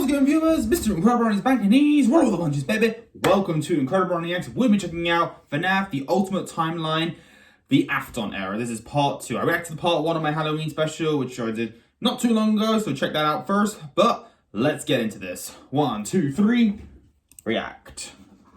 How's it going, viewers? Mr. Incredi-Brony's back in knees. Roll the punches, baby. Welcome to Incredi-Brony X. We'll be checking out FNAF, the Ultimate Timeline, the Afton era. This is part 2. I reacted to part 1 of my Halloween special, which I did not too long ago, so check that out first. But let's get into this. 1, 2, 3, react.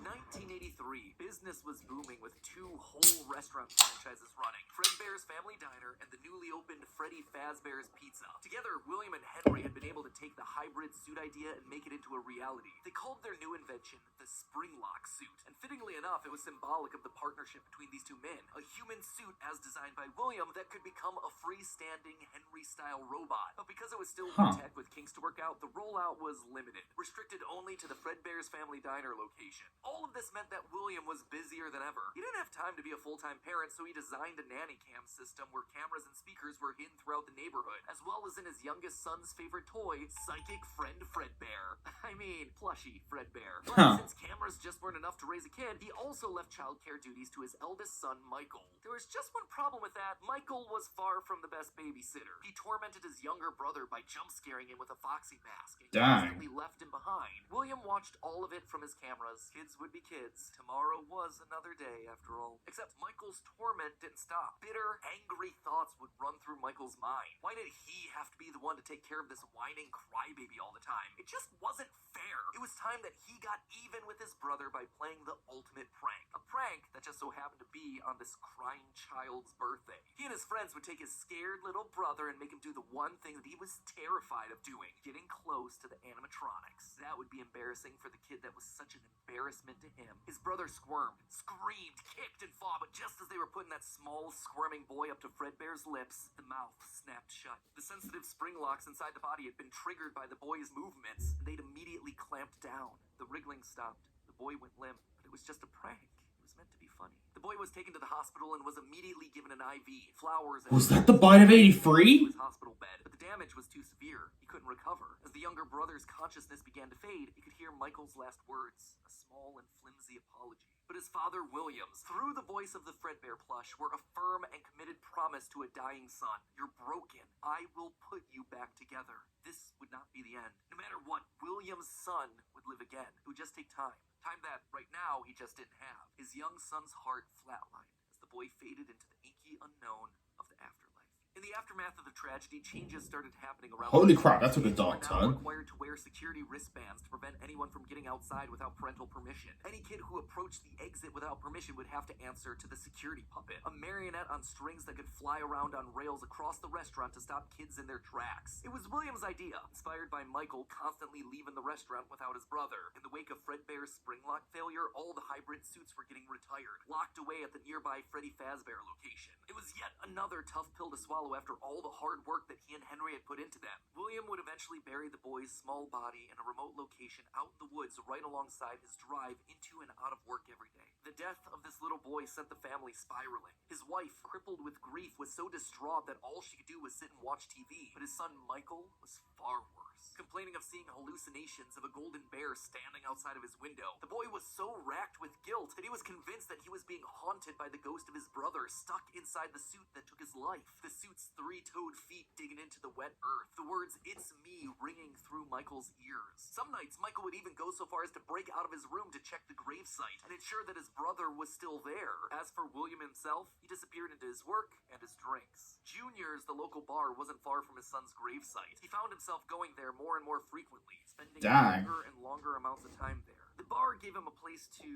1983, business was booming with 2 whole restaurant franchises running. Fredbear's Family Diner and the newly opened Freddy Fazbear's Pizza. Together, William and Henry had been able to take the hybrid suit idea and make it into a reality. They called their new invention the springlocks suit. And fittingly enough, it was symbolic of the partnership between these two men. A human suit as designed by William that could become a freestanding Henry-style robot. But because it was still new tech with kinks to work out, the rollout was limited, restricted only to the Fredbear's Family Diner location. All of this meant that William was busier than ever. He didn't have time to be a full-time parent, so he designed a nanny cam system where cameras and speakers were hidden throughout the neighborhood, as well as in his youngest son's favorite toy, Psychic Friend Fredbear. I mean, plushy Fredbear. But since cameras just weren't enough to raise a kid, he also left childcare duties to his eldest son, Michael. There was just one problem with that. Michael was far from the best babysitter. He tormented his younger brother by jump-scaring him with a foxy mask and constantly left him behind. William watched all of it from his cameras. Kids would be kids. Tomorrow was another day, after all. Except Michael's torment didn't stop. Bitter, angry thoughts would run through Michael's mind. Why did he have to be the one to take care of this whining crybaby all the time? It just wasn't fair. It was time that he got even with his brother by playing the ultimate prank. A prank that just so happened to be on this crying child's birthday. He and his friends would take his scared little brother and make him do the one thing that he was terrified of doing, getting close to the animatronics. That would be embarrassing for the kid that was such an embarrassment to him. His brother squirmed, screamed, kicked, and fought, but just as they were putting that small, squirming boy up to Fredbear's lips, the mouth snapped shut. The sensitive spring locks inside the body had been triggered by the boy's movements, and they'd immediately clamped down. The wriggling stopped. The boy went limp, but it was just a prank. It was meant to be funny. The boy was taken to the hospital and was immediately given an IV, flowers, and... Was that the bite of 83? ...his hospital bed, but the damage was too severe. He couldn't recover. As the younger brother's consciousness began to fade, he could hear Michael's last words, a small and flimsy apology. But his father, Williams, through the voice of the Fredbear plush, were a firm and committed promise to a dying son. You're broken. I will put you back together. This would not be the end. No matter what, William's son would live again. It would just take time. Time that, right now, he just didn't have. His young son's heart flatlined as the boy faded into the inky unknown of the afterlife. In the aftermath of the tragedy, changes started happening around. Holy crap, that took a dark turn. Required to wear security wristbands to prevent anyone from getting outside without parental permission. Any kid who approached the exit without permission would have to answer to the security puppet, a marionette on strings that could fly around on rails across the restaurant to stop kids in their tracks. It was William's idea, inspired by Michael constantly leaving the restaurant without his brother. In the wake of Fredbear's springlock failure, all the hybrid suits were getting retired, locked away at the nearby Freddy Fazbear location. It was yet another tough pill to swallow after all the hard work that he and Henry had put into them. William would eventually bury the boy's small body in a remote location out in the woods right alongside his drive into and out of work every day. The death of this little boy sent the family spiraling. His wife, crippled with grief, was so distraught that all she could do was sit and watch TV. But his son Michael was far worse, complaining of seeing hallucinations of a golden bear standing outside of his window. The boy was so racked with guilt that he was convinced that he was being haunted by the ghost of his brother stuck inside the suit that took his life. The suit's 3-toed feet digging into the wet earth. The words, "It's me," ringing through Michael's ears. Some nights, Michael would even go so far as to break out of his room to check the gravesite and ensure that his brother was still there. As for William himself, he disappeared into his work and his drinks. Junior's, the local bar, wasn't far from his son's gravesite. He found himself going there more and more frequently, spending longer and longer amounts of time there. The bar gave him a place to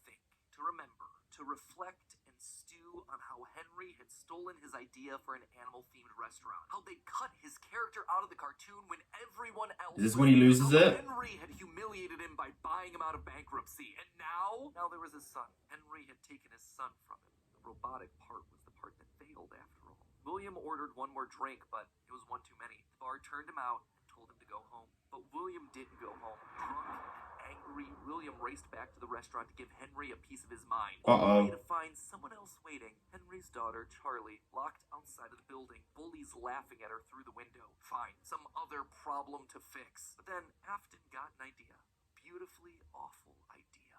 think, to remember, to reflect and stew on how Henry had stolen his idea for an animal-themed restaurant. How they'd cut his character out of the cartoon when everyone else... Is this when he loses it? Henry had humiliated him by buying him out of bankruptcy. And now there was his son. Henry had taken his son from him. The robotic part was the part that failed after all. William ordered one more drink, but it was one too many. The bar turned him out and told him to go home. But William didn't go home. Drunk and angry, William raced back to the restaurant to give Henry a piece of his mind. Only to find someone else waiting. Henry's daughter, Charlie, locked outside of the building, bullies laughing at her through the window. Fine, some other problem to fix. But then Afton got an idea. Beautifully awful idea.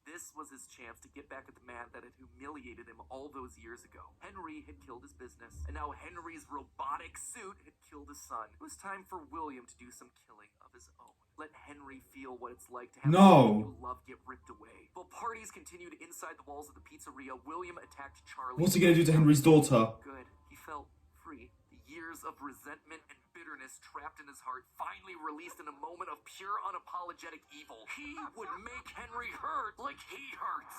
This was his chance to get back at the man that had humiliated him all those years ago. Henry had killed his business, and now Henry's robotic suit had killed his son. It was time for William to do some killing of his own. Let Henry feel what it's like to have someone you love get ripped away. While parties continued inside the walls of the pizzeria, William attacked Charlie. What's he gonna do to Henry's daughter? Good. He felt free. The years of resentment and bitterness trapped in his heart finally released in a moment of pure unapologetic evil. He would make Henry hurt like he hurts.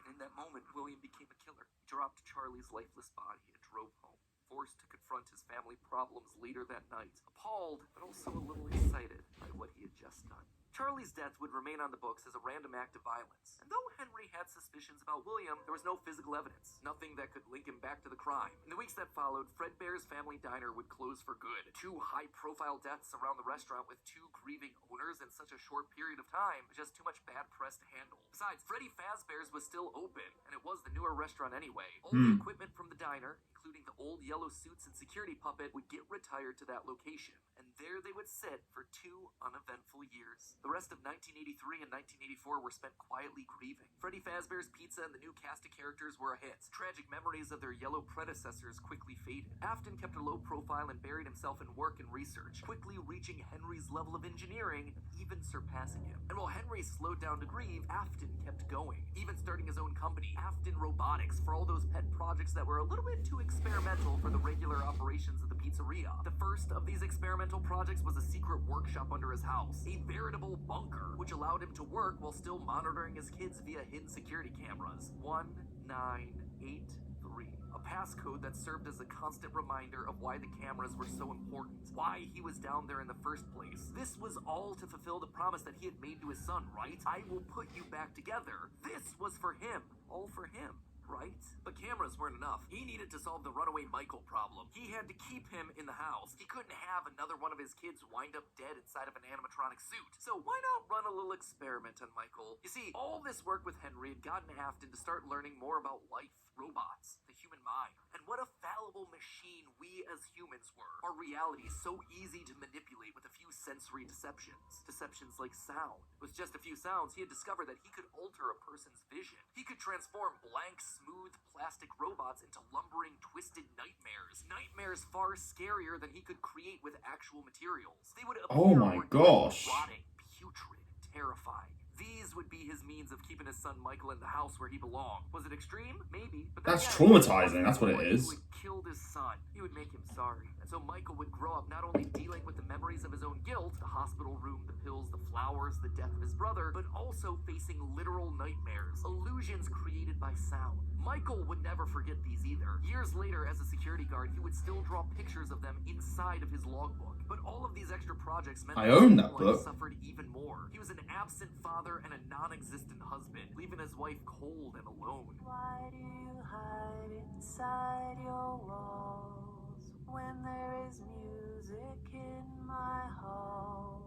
And in that moment, William became a killer. He dropped Charlie's lifeless body and drove home, forced to confront his family problems later that night, appalled but also a little excited by what he had just done. Charlie's death would remain on the books as a random act of violence. And though Henry had suspicions about William, there was no physical evidence, nothing that could link him back to the crime. In the weeks that followed, Fredbear's Family Diner would close for good. 2 high-profile deaths around the restaurant with 2 grieving owners in such a short period of time was just too much bad press to handle. Besides, Freddy Fazbear's was still open, and it was the newer restaurant anyway. All the equipment from the diner, including the old yellow suits and security puppet, would get retired to that location, and there they would sit for 2 uneventful years. The rest of 1983 and 1984 were spent quietly grieving. Freddy Fazbear's Pizza and the new cast of characters were a hit. Tragic memories of their yellow predecessors quickly faded. Afton kept a low profile and buried himself in work and research, quickly reaching Henry's level of engineering, even surpassing him. And while Henry slowed down to grieve, Afton kept going, even starting his own company, Afton Robotics, for all those pet projects that were a little bit too experimental for the regular operations of the pizzeria. The first of these experimental projects was a secret workshop under his house, a veritable bunker, which allowed him to work while still monitoring his kids via hidden security cameras. 1983. A passcode that served as a constant reminder of why the cameras were so important, why he was down there in the first place. This was all to fulfill the promise that he had made to his son, right? I will put you back together. This was for him. All for him. Right? But cameras weren't enough. He needed to solve the runaway Michael problem. He had to keep him in the house. He couldn't have another one of his kids wind up dead inside of an animatronic suit. So why not run a little experiment on Michael? You see, all this work with Henry had gotten Afton to start learning more about life, robots, the human mind, and what a fallible machine we as humans were. Our reality is so easy to manipulate with a few sensory deceptions. Deceptions like sound. With just a few sounds, he had discovered that he could alter a person's vision. He could transform blank, smooth plastic robots into lumbering, twisted nightmares. Nightmares far scarier than he could create with actual materials. They would appear rotting, putrid, terrifying. These would be his means of keeping his son Michael in the house where he belonged. Was it extreme? Maybe. But that's traumatizing, that's what it is. He would kill his son. He would make him sorry. And so Michael would grow up not only dealing with the memories of his own guilt, the hospital room, the pills, the flowers, the death of his brother, but also facing literal nightmares, illusions created by sound. Michael would never forget these either. Years later, as a security guard, he would still draw pictures of them inside of his logbook. But all of these extra projects meant I own that Michael book. suffered even more. He was an absent father and a non-existent husband, leaving his wife cold and alone. Why do you hide inside your walls when there is music in my halls?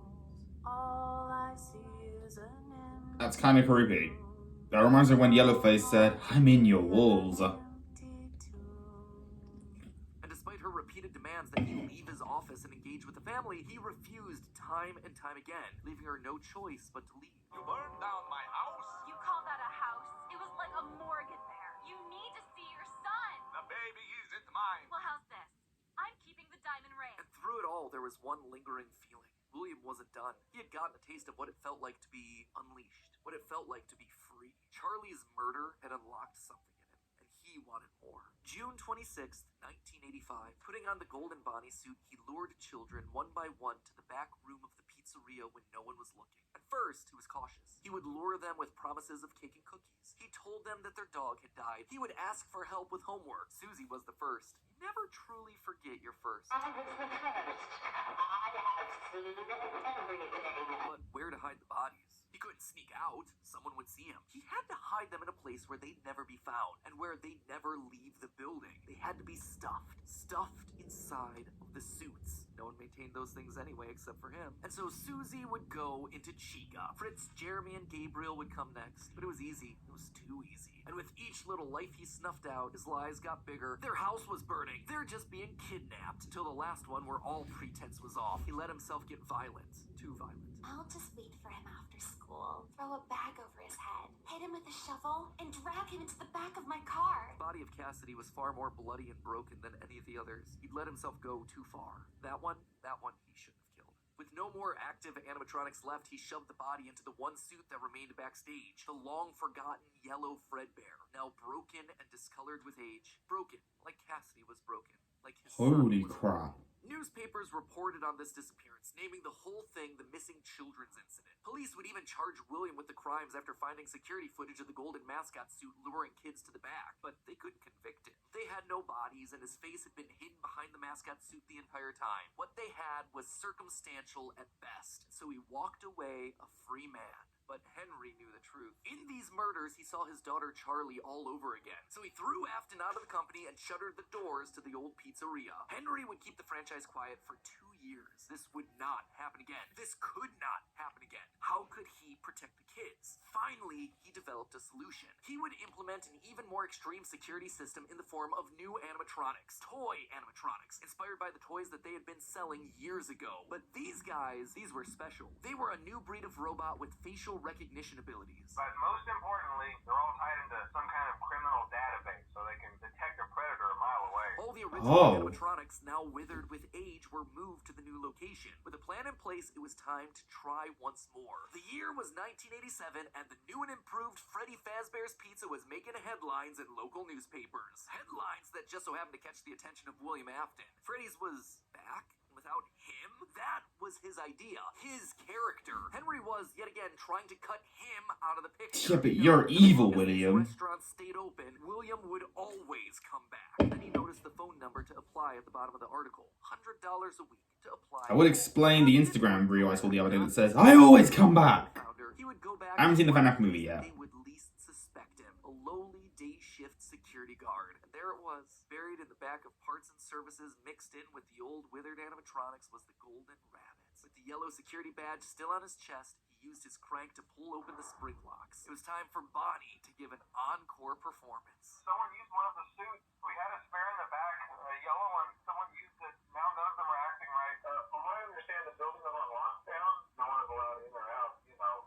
All I see is an empty That's kind of creepy. That reminds me of when Yellowface said, "I'm in your walls." And despite her repeated demands that he leave his office and engage with the family, he refused time and time again, leaving her no choice but to leave. You burned down my house. You call that a house? It was like a morgue in there. You need to see your son. The baby isn't mine. Well, how's this? I'm keeping the diamond ring. And through it all, there was one lingering feeling. William wasn't done. He had gotten a taste of what it felt like to be unleashed, what it felt like to be free. Charlie's murder had unlocked something in him, and he wanted more. June 26th, 1985, putting on the golden Bonnie suit, he lured children one by one to the back room of the pizzeria when no one was looking. At first, he was cautious. He would lure them with promises of cake and cookies. He told them that their dog had died. He would ask for help with homework. Susie was the first. You never truly forget your first. I was the first. I have seen everything. But where to hide the bodies? He couldn't sneak out. Someone would see him. He had to hide them in a place where they'd never be found and where they'd never leave the building. They had to be stuffed inside of the suits. No one maintained those things anyway except for him. And so Susie would go into Chica. Fritz, Jeremy, and Gabriel would come next. But it was easy. It was too easy. And with each little life he snuffed out, his lies got bigger. Their house was burning. They're just being kidnapped. Until the last one where all pretense was off. He let himself get violent. Too violent. I'll just wait for him after school, throw a bag over his head, hit him with a shovel, and drag him into the back of my car. The body of Cassidy was far more bloody and broken than any of the others. He'd let himself go too far. That one he shouldn't have killed. With no more active animatronics left, he shoved the body into the one suit that remained backstage. The long-forgotten yellow Fredbear, now broken and discolored with age. Broken, like Cassidy was broken. Like his Holy son was crap. Newspapers reported on this disappearance, naming the whole thing the missing children's incident. Police would even charge William with the crimes after finding security footage of the golden mascot suit luring kids to the back, but they couldn't convict him. They had no bodies, and his face had been hidden behind the mascot suit the entire time. What they had was circumstantial at best, so he walked away a free man. But Henry knew the truth. In these murders, he saw his daughter Charlie all over again. So he threw Afton out of the company and shuttered the doors to the old pizzeria. Henry would keep the franchise quiet for 2 years. This would not happen again. This could not happen again. How could he protect the kids? Finally, he developed a solution. He would implement an even more extreme security system in the form of new animatronics. Toy animatronics, inspired by the toys that they had been selling years ago. But these guys, these were special. They were a new breed of robot with facial recognition abilities. But most importantly, they're all tied into some kind of criminal database, so they can detect a predator a mile away. All the original animatronics, now withered with age, were moved to the new location. With a plan in place, it was time to try once more. The year was 1987, and the new and improved Freddy Fazbear's Pizza was making headlines in local newspapers. Headlines that just so happened to catch the attention of William Afton. Freddy's was back? Without him? That was his idea. His character. Henry was, yet again, trying to cut him out of the picture. Yeah, but you're evil, As William. the restaurant stayed open, William would always come back. Then he noticed the phone number to apply at the bottom of the article. $100 a week to apply. I would explain the Instagram reel I saw the other day that says, I always come back. He would go back. I haven't seen the FNAF movie yet. They would least suspect him. A lowly day shift security guard. And there it was. Buried in the back of parts and services, mixed in with the old withered animatronics, was the golden rabbit. With the yellow security badge still on his chest, he used his crank to pull open the springlocks. It was time for Bonnie to give an encore performance. Someone used one of the suits. We had a spare in the back, a yellow one. Someone used it. Now none of them are acting right. From what I understand, the building is on lockdown. No one is allowed in or out,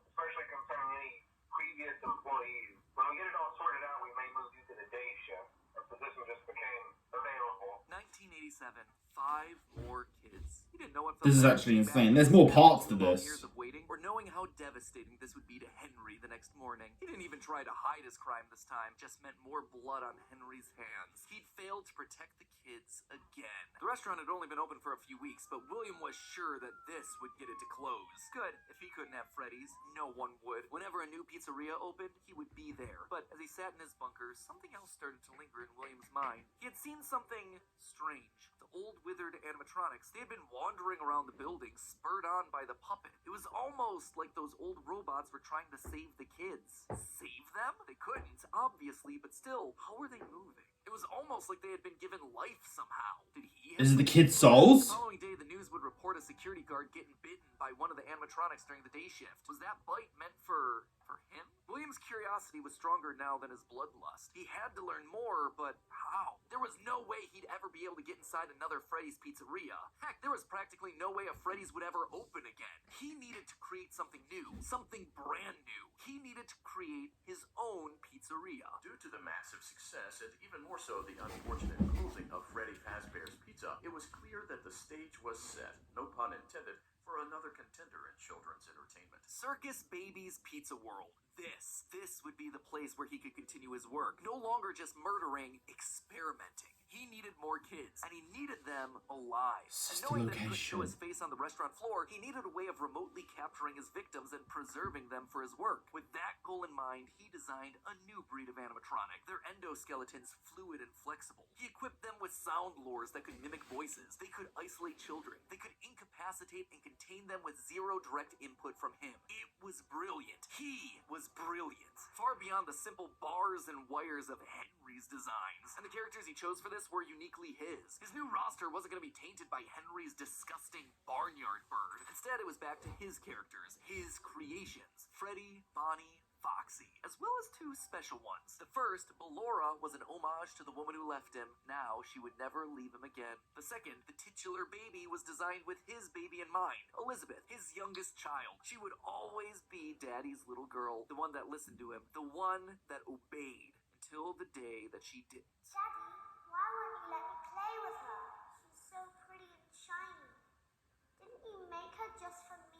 especially concerning any previous employees. When we get it all sorted out, we may move you to the day shift. Our position just became available. 1987, 5 more kids. He didn't know what This is actually insane. There's more parts to this. Years of waiting, or knowing how devastating this would be to Henry the next morning. He didn't even try to hide his crime this time, just meant more blood on Henry's hands. He'd failed to protect the kids again. The restaurant had only been open for a few weeks, but William was sure that this would get it to close. Good. If he couldn't have Freddy's, no one would. Whenever a new pizzeria opened, he would be there. But as he sat in his bunker, something else started to linger in William's mind. He had seen something strange. The old withered animatronics, they had been wandering around the building, spurred on by the puppet. It was almost like those old robots were trying to save the kids. Save them? They couldn't, obviously, but still, how were they moving? It was almost like they had been given life somehow. Did he have... Is it the kids' souls? The following day, the news would report a security guard getting bitten by one of the animatronics during the day shift. Was that bite meant for him? William's curiosity was stronger now than his bloodlust. He had to learn more, but how? There was no way he'd ever be able to get inside another Freddy's pizzeria. Heck, there was practically no way a Freddy's would ever open again. He needed to create something new, something brand new. He needed to create his own pizzeria. Due to the massive success, and even more so the unfortunate closing of Freddy Fazbear's Pizza, it was clear that the stage was set, no pun intended, for another contender in children's entertainment. Circus Baby's Pizza World. This would be the place where he could continue his work. No longer just murdering, experimenting. He needed more kids, and he needed them alive. And knowing that he couldn't show his face on the restaurant floor, he needed a way of remotely capturing his victims and preserving them for his work. With that goal in mind, he designed a new breed of animatronic. Their endoskeletons fluid and flexible. He equipped them with sound lures that could mimic voices. They could isolate children. They could incapacitate and contain them with zero direct input from him. It was brilliant. He was brilliant. Far beyond the simple bars and wires of Henry's Henry's designs. And the characters he chose for this were uniquely his. His new roster wasn't going to be tainted by Henry's disgusting barnyard bird. Instead, it was back to his characters, his creations. Freddy, Bonnie, Foxy, as well as two special ones. The first, Ballora, was an homage to the woman who left him. Now she would never leave him again. The second, the titular baby, was designed with his baby in mind, Elizabeth, his youngest child. She would always be Daddy's little girl, the one that listened to him, the one that obeyed until the day that she didn't. Daddy, why won't you let me play with her? She's so pretty and shiny. Didn't you make her just for me?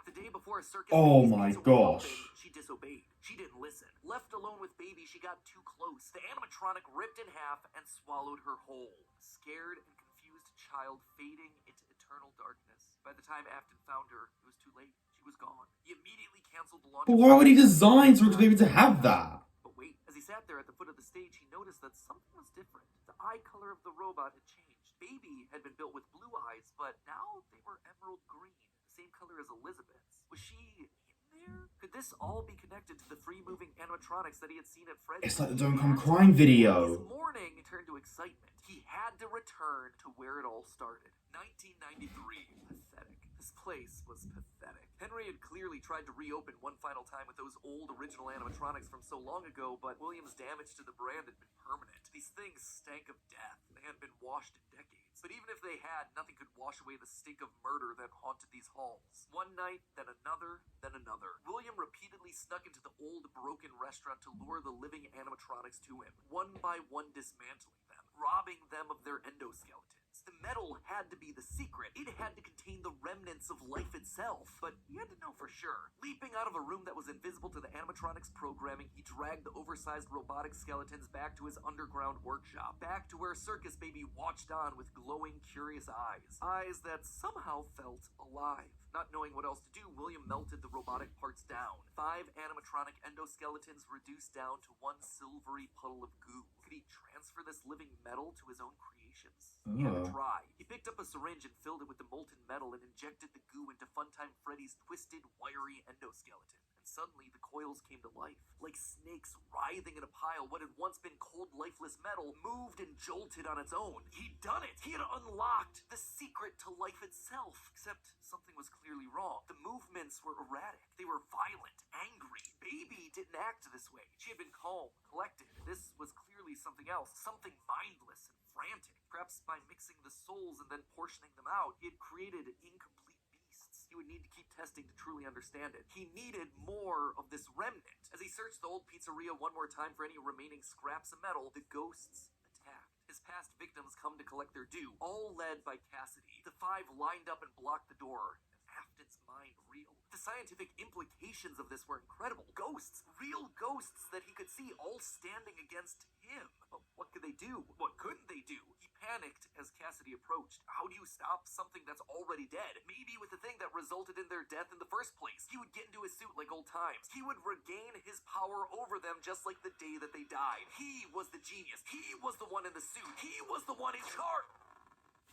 The day before Circus Oh Baby's my pizza would gosh. open, she disobeyed. She didn't listen. Left alone with Baby, she got too close. The animatronic ripped in half and swallowed her whole. Scared and confused child fading into eternal darkness. By the time Afton found her, it was too late. She was gone. He immediately canceled the launch. But why would he design Circus Baby to have that? But wait, as he sat there at the foot of the stage, he noticed that something was different. The eye color of the robot had changed. Baby had been built with blue eyes, but now they were emerald green, the same color as Elizabeth's. Was she in there? Could this all be connected to the free-moving animatronics that he had seen at Freddy's? It's like the Don't Come Crying video. His mourning turned to excitement. He had to return to where it all started. 1993. Pathetic. This place was pathetic. Henry had clearly tried to reopen one final time with those old original animatronics from so long ago, but Williams' damage to the brand had been permanent. These things stank of death. They hadn't been washed in decades. But even if they had, nothing could wash away the stink of murder that haunted these halls. One night, then another, then another. William repeatedly snuck into the old, broken restaurant to lure the living animatronics to him, one by one dismantling them, robbing them of their endoskeletons. The metal had to be the secret. It had to contain the remnants of life itself. But he had to know for sure. Leaping out of a room that was invisible to the animatronics programming, he dragged the oversized robotic skeletons back to his underground workshop. Back to where Circus Baby watched on with glowing, curious eyes. Eyes that somehow felt alive. Not knowing what else to do, William melted the robotic parts down. 5 animatronic endoskeletons reduced down to one silvery puddle of goo. Could he transfer this living metal to his own creations? He had to try. He picked up a syringe and filled it with the molten metal and injected the goo into Funtime Freddy's twisted, wiry endoskeleton. And suddenly, the coils came to life. Like snakes writhing in a pile, what had once been cold, lifeless metal moved and jolted on its own. He'd done it! He had unlocked the secret to life itself. Except something was clearly wrong. The movements were erratic. They were violent, angry. Baby didn't act this way. She had been calm, collected. This was clearly something else. Something mindless and frantic. Perhaps by mixing the souls and then portioning them out, he had created incomplete beasts. He would need to keep testing to truly understand it. He needed more of this remnant. As he searched the old pizzeria one more time for any remaining scraps of metal, the ghosts attacked. His past victims come to collect their due, all led by Cassidy. The 5 lined up and blocked the door. Afton's mind reeled. The scientific implications of this were incredible. Ghosts, real ghosts that he could see, all standing against him. But what could they do? What couldn't they do? He panicked as Cassidy approached. How do you stop something that's already dead? Maybe with the thing that resulted in their death in the first place. He would get into his suit like old times. He would regain his power over them just like the day that they died. He was the genius. He was the one in the suit. He was the one in charge.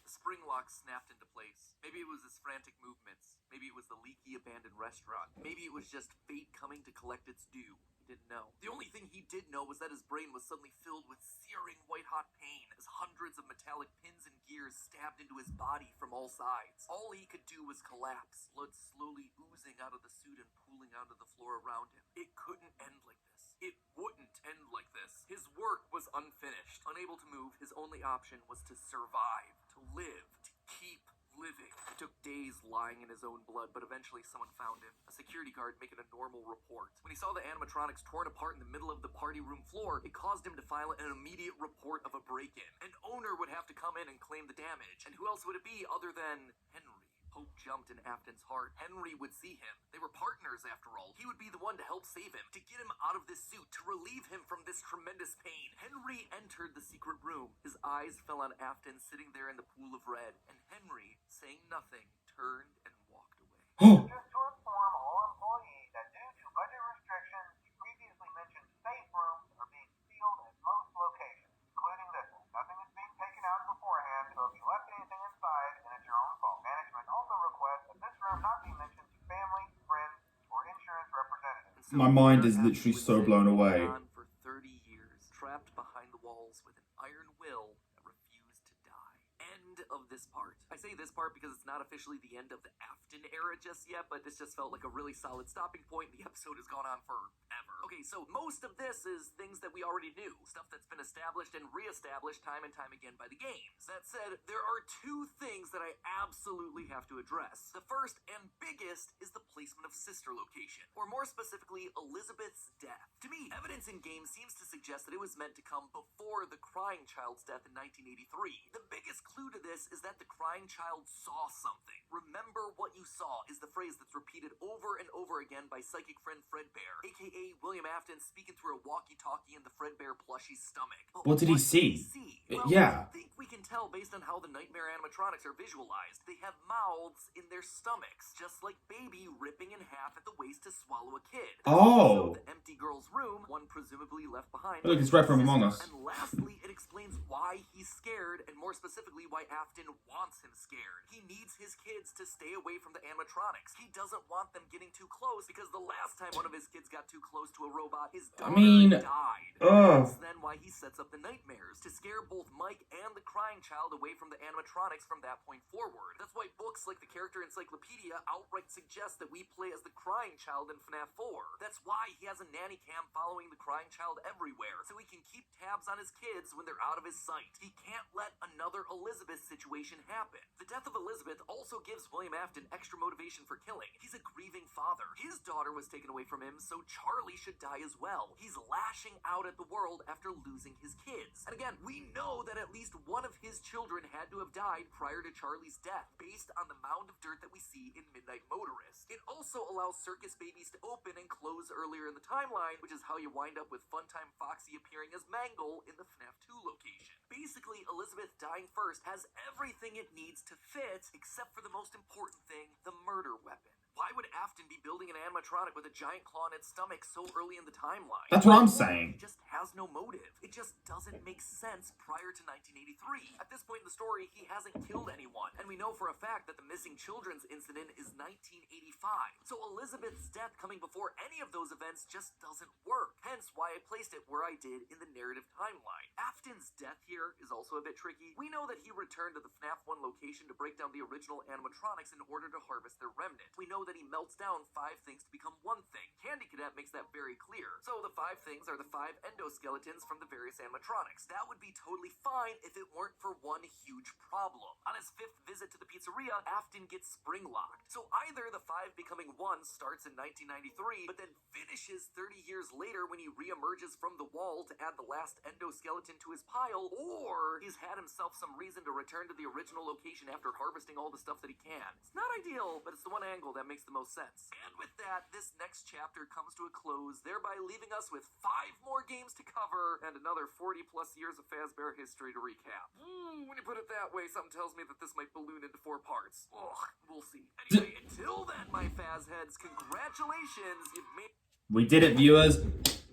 The springlocks snapped into place. Maybe it was his frantic movements. Maybe it was the leaky abandoned restaurant. Maybe it was just fate coming to collect its due. He didn't know. The only thing he did know was that his brain was suddenly filled with searing white-hot pain as hundreds of metallic pins and gears stabbed into his body from all sides. All he could do was collapse, blood slowly oozing out of the suit and pooling onto the floor around him. It couldn't end like this. It wouldn't end like this. His work was unfinished. Unable to move, his only option was to survive, to live, to keep living. It took days lying in his own blood, but eventually someone found him. A security guard making a normal report. When he saw the animatronics torn apart in the middle of the party room floor, it caused him to file an immediate report of a break-in. An owner would have to come in and claim the damage, and who else would it be other than Henry? Hope jumped in Afton's heart. Henry would see him. They were partners, after all. He would be the one to help save him, to get him out of this suit, to relieve him from this tremendous pain. Henry entered the secret room. His eyes fell on Afton sitting there in the pool of red, and Henry, saying nothing, turned and walked away. Just to inform all employees that due to budget restrictions, the previously mentioned safe rooms are being sealed at most locations, including this one. Nothing is being taken out beforehand, so if you left anything inside, then it's your own fault. Management also requests that this room not be mentioned to family, friends, or insurance representatives. My mind is Afton literally was so said blown to have away. gone for 30 years, trapped behind the walls with an iron will that refused to die. End of this part. I say this part because it's not officially the end of the Afton era just yet, but this just felt like a really solid stopping point. The episode has gone on forever. Okay, so most of this is things that we already knew, stuff that's been established and re-established time and time again by the games. That said, there are two things that I absolutely have to address. The first and biggest is the placement of sister location, or more specifically, Elizabeth's death. To me, evidence in game seems to suggest that it was meant to come before the crying child's death in 1983. The biggest clue to this is that the crying child saw something. Remember what you saw is the phrase that's repeated over and over again by psychic friend Fredbear, aka William Afton speaking through a walkie-talkie in the Fredbear plushie's stomach. But What did he see? Well, Yeah. I think we can tell based on how the nightmare animatronics are visualized. They have mouths in their stomachs, just like Baby ripping in half at the waist to swallow a kid. Oh. So the empty girl's room, one presumably left behind. Look, it's Red from Among Us. And lastly, it explains why he's scared, and more specifically, why Afton wants him scared. He needs his kids to stay away from the animatronics. He doesn't want them getting too close, because the last time one of his kids got too close to a robot, his daughter died. That's then why he sets up the nightmares, to scare both Mike and the crying child away from the animatronics from that point forward. That's why books like the Character Encyclopedia outright suggest that we play as the crying child in FNAF 4. That's why he has a nanny cam following the crying child everywhere, so he can keep tabs on his kids when they're out of his sight. He can't let another Elizabeth situation happen. The death of Elizabeth also gives William Afton extra motivation for killing. He's a grieving father. His daughter was taken away from him, so Charlie should die as well. He's lashing out at the world after losing his kids. And again, we know that at least one of his children had to have died prior to Charlie's death, based on the mound of dirt that we see in Midnight Motorist. It also allows Circus babies to open and close earlier in the timeline, which is how you wind up with Funtime Foxy appearing as Mangle in the FNAF 2 location. Basically, Elizabeth dying first has everything it needs to fit, except for the most important thing, the murder weapon. Why would Afton be building an animatronic with a giant claw in its stomach so early in the timeline? That's what I'm saying. He just has no motive. It just doesn't make sense prior to 1983. At this point in the story, he hasn't killed anyone, and we know for a fact that the missing children's incident is 1985. So Elizabeth's death coming before any of those events just doesn't work. Hence why I placed it where I did in the narrative timeline. Afton's death here is also a bit tricky. We know that he returned to the FNAF 1 location to break down the original animatronics in order to harvest their remnant. We know that he melts down 5 things to become one thing. Candy Cadet makes that very clear. So the 5 things are the 5 endoskeletons from the various animatronics. That would be totally fine if it weren't for one huge problem. On his 5th visit to the pizzeria, Afton gets spring-locked. So either the 5 becoming 1 starts in 1993, but then finishes 30 years later when he re-emerges from the wall to add the last endoskeleton to his pile, or he's had himself some reason to return to the original location after harvesting all the stuff that he can. It's not ideal, but it's the one angle that makes the most sense. And with that, this next chapter comes to a close, thereby leaving us with 5 more games to cover and another 40 plus years of Fazbear history to recap. When you put it that way, something tells me that this might balloon into 4 parts. Ugh, we'll see. Anyway, until then, my Faz heads, congratulations, you've made... We did it, viewers.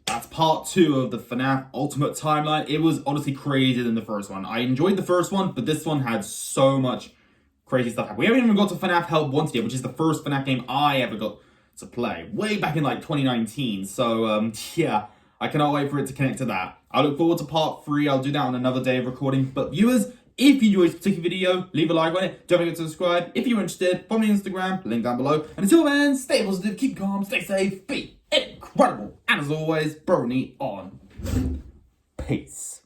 That's part 2 of the FNAF Ultimate Timeline. It was honestly crazier than the first one. I enjoyed the first one, but this one had so much crazy stuff. We haven't even got to FNAF Help Wanted yet, which is the first FNAF game I ever got to play. Way back in like 2019. So, yeah, I cannot wait for it to connect to that. I look forward to part 3. I'll do that on another day of recording. But viewers, if you enjoyed this particular video, leave a like on it. Don't forget to subscribe. If you're interested, follow me on Instagram, link down below. And until then, stay positive, keep calm, stay safe, be incredible. And as always, Brony on. Peace.